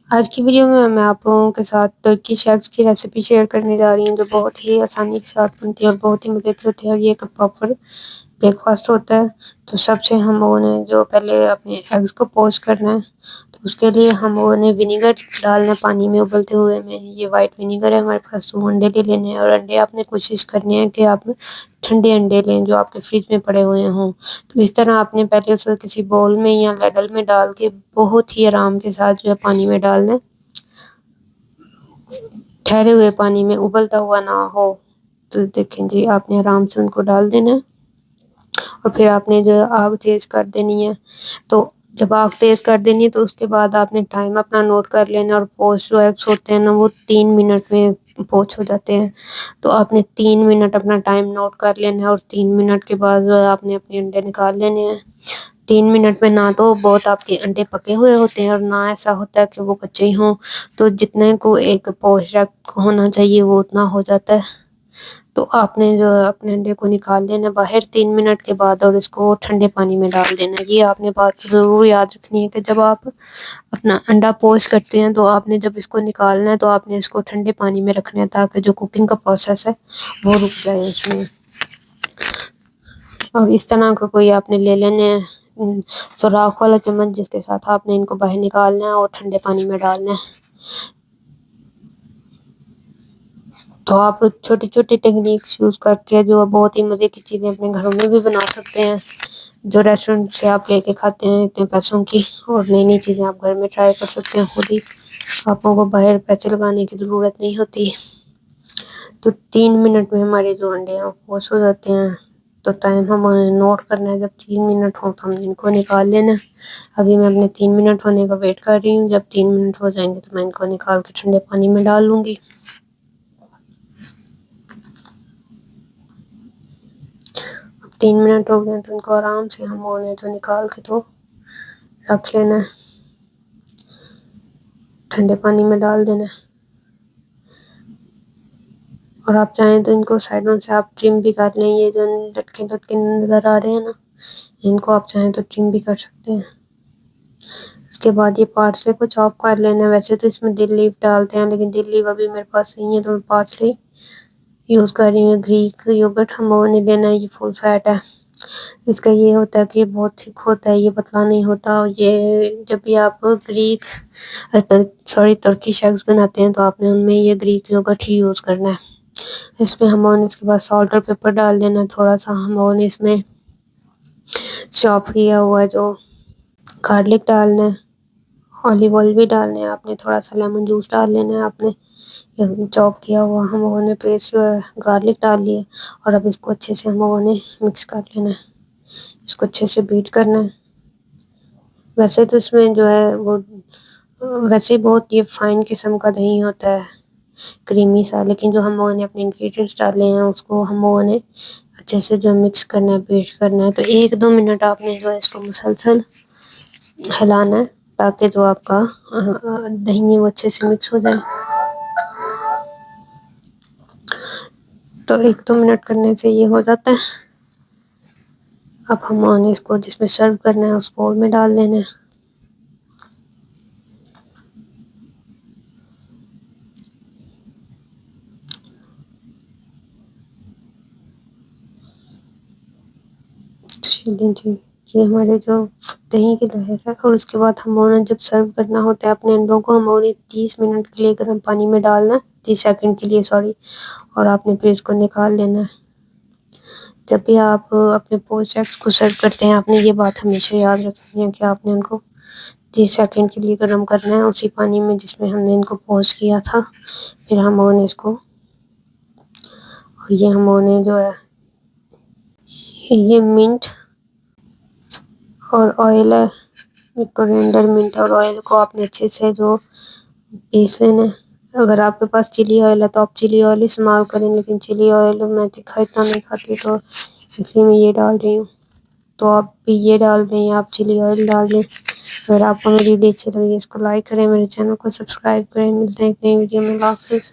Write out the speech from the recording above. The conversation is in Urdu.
آج کی ویڈیو میں آپ لوگوں کے ساتھ ترکیش ایگز کی ریسیپی شیئر کرنے جا رہی ہوں، جو بہت ہی آسانی کے ساتھ بنتی ہے اور بہت ہی مزے کی ہوتی ہے، اور یہ ایک پراپر بریک فاسٹ ہوتا ہے۔ تو سب سے ہم لوگوں نے جو پہلے اپنے ایگز کو پوچ کرنا ہے، تو اس کے لیے ہم لوگوں نے ونیگر ڈالنا ہے پانی میں ابلتے ہوئے میں۔ یہ وائٹ ونیگر ہے ہمارے پاس، تو انڈے لے لینے ہیں، اور انڈے آپ نے کوشش کرنی ہے کہ آپ ٹھنڈے انڈے لیں جو آپ کے فریج میں پڑے ہوئے ہوں۔ تو اس طرح آپ نے پہلے اسے کسی بول میں یا لیڈل میں ڈال کے بہت ہی آرام کے ساتھ جو ہے پانی میں ڈالنا ہے، ٹھہرے ہوئے پانی میں، ابلتا ہوا نہ ہو۔ تو دیکھیں جی، آپ نے آرام سے ان کو ڈال دینا ہے، اور پھر آپ نے جو آگ تیز کر دینی ہے۔ تو جب آگ تیز کر دینی ہے تو اس کے بعد آپ نے ٹائم اپنا نوٹ کر لینا، اور پوچ جو ایگز ہوتے ہیں نا وہ 3 منٹ میں پوچ ہو جاتے ہیں۔ تو آپ نے 3 منٹ اپنا ٹائم نوٹ کر لینا ہے، اور 3 منٹ کے بعد جو ہے آپ نے اپنے انڈے نکال لینے ہیں۔ 3 منٹ میں نہ تو بہت آپ کے انڈے پکے ہوئے ہوتے ہیں، اور نہ ایسا ہوتا ہے کہ وہ کچے ہی ہوں۔ تو جتنے کو ایک پوچ ہونا چاہیے وہ اتنا ہو جاتا ہے۔ تو آپ نے جو اپنے انڈے کو نکال لینا باہر 3 منٹ کے بعد، اور اس کو ٹھنڈے پانی میں ڈال دینا۔ یہ آپ نے بات ضرور یاد رکھنی ہے کہ جب آپ اپنا انڈا پوچ کرتے ہیں تو آپ نے جب اس کو نکالنا ہے تو آپ نے اس کو ٹھنڈے پانی میں رکھنا ہے، تاکہ جو کوکنگ کا پروسیس ہے وہ رک جائے اس میں۔ اور اس طرح کا کوئی آپ نے لے لینے ہیں سوراخ والا چمچ، جس کے ساتھ آپ نے ان کو باہر نکالنا ہے اور ٹھنڈے پانی میں ڈالنا ہے۔ تو آپ چھوٹی چھوٹی ٹیکنیکس یوز کر کے جو بہت ہی مزے کی چیزیں اپنے گھروں میں بھی بنا سکتے ہیں، جو ریسٹورینٹ سے آپ لے کے کھاتے ہیں اتنے پیسوں کی، اور نئی نئی چیزیں آپ گھر میں ٹرائی کر سکتے ہیں خود ہی۔ آپ کو باہر پیسے لگانے کی ضرورت نہیں ہوتی۔ تو 3 منٹ میں ہمارے جو انڈے ہیں وہ پوچ ہو جاتے ہیں۔ تو ٹائم ہمیں نوٹ کرنا ہے، جب 3 منٹ ہو تو ہم ان کو نکال لینا۔ ابھی میں اپنے 3 منٹ ہونے کا ویٹ کر رہی ہوں، جب 3 منٹ ہو جائیں گے تو میں ان کو نکال کے ٹھنڈے پانی میں ڈال لوں گی۔ اب 3 منٹ ہو گئے تو ان کو آرام سے ہم نے جو نکال کے تو رکھ لینا ہے، ٹھنڈے پانی میں ڈال دینا ہے۔ اور آپ چاہیں تو ان کو سائڈوں سے آپ ٹرم بھی کر لیں، یہ جو لٹکے لٹکے نظر آ رہے ہیں نا، ان کو آپ چاہیں تو ٹرم بھی کر سکتے ہیں۔ اس کے بعد یہ پارسلے کو چاپ کر لینا۔ ویسے تو اس میں دل لیف ڈالتے ہیں، لیکن دل لیف ابھی میرے پاس نہیں ہے تو میں پارسلے یوز کر رہی ہوں۔ گریک یوگرٹ ہم لوگوں نے لینا ہے، یہ فل فیٹ ہے۔ اس کا یہ ہوتا ہے کہ یہ بہت تھک ہوتا ہے، یہ پتلا نہیں ہوتا۔ اور یہ جب بھی آپ ترکیش ایگز بناتے ہیں تو آپ نے ان میں یہ گریک یوگرٹ ہی یوز کرنا ہے۔ اس میں ہم نے اس کے بعد سالٹ اور پیپر ڈال دینا ہے، تھوڑا سا ہم نے اس میں چاپ کیا ہوا جو گارلک ڈالنا ہے، اولیو آئل بھی ڈالنا ہے، آپ نے تھوڑا سا لیمن جوس ڈال لینا ہے، آپ نے چاپ کیا ہوا ہم لوگوں نے پیسٹ جو ہے گارلک ڈال لیا، اور اب اس کو اچھے سے ہم لوگوں نے مکس کر لینا ہے، اس کو اچھے سے بیٹ کرنا ہے۔ ویسے تو اس میں جو ہے وہ ویسے بہت یہ فائن قسم کا دہی ہوتا ہے، کریمی سا، لیکن جو ہم لوگوں نے اپنے انگریڈینٹس ڈالے ہیں اس کو ہم لوگوں نے اچھے سے جو مکس کرنا ہے، بیٹ کرنا ہے۔ تو 1-2 منٹ آپ نے جو ہے اس کو مسلسل ہلانا ہے، تاکہ جو آپ کا دہی ہے وہ اچھے سے مکس ہو جائے۔ تو 1-2 منٹ کرنے سے یہ ہو جاتا ہے۔ اب ہم نے اس کو جس میں سرو کرنا ہے اس بول میں ڈال دینا ہے۔ چلیے جی، یہ ہمارے جو دہی کی لہر ہے، اور اس کے بعد ہم نے جب سرو کرنا ہوتا ہے اپنے انڈوں کو، ہم نے 30 منٹ کے لیے گرم پانی میں ڈالنا ہے، 30 سیکنڈ کے لیے سوری، اور آپ نے پھر اس کو نکال لینا ہے۔ جب بھی آپ اپنے پوچ کو سرو کرتے ہیں آپ نے یہ بات ہمیشہ یاد رکھنی ہے کہ آپ نے ان کو 30 سیکنڈ کے لیے گرم کرنا ہے اسی پانی میں جس میں ہم نے ان کو پوچ کیا تھا۔ پھر ہم نے اس کو، اور یہ ہم نے جو ہے یہ منٹ اور آئل ہے، کورینڈر منٹ اور آئل کو آپ نے اچھے سے جو پیس لینا ہے۔ اگر آپ کے پاس چلی آئل ہے تو آپ چلی آئل استعمال کریں، لیکن چلی آئل میں تکھا اتنا نہیں کھاتی تو اس لیے میں یہ ڈال رہی ہوں۔ تو آپ بھی یہ ڈال دیں، آپ چلی آئل ڈال دیں۔ اگر آپ کو میری ویڈیو اچھی لگی اس کو لائک کریں، میرے چینل کو سبسکرائب کریں۔ ملتے ہیں ایک نئی ویڈیو میں، اللہ حافظ۔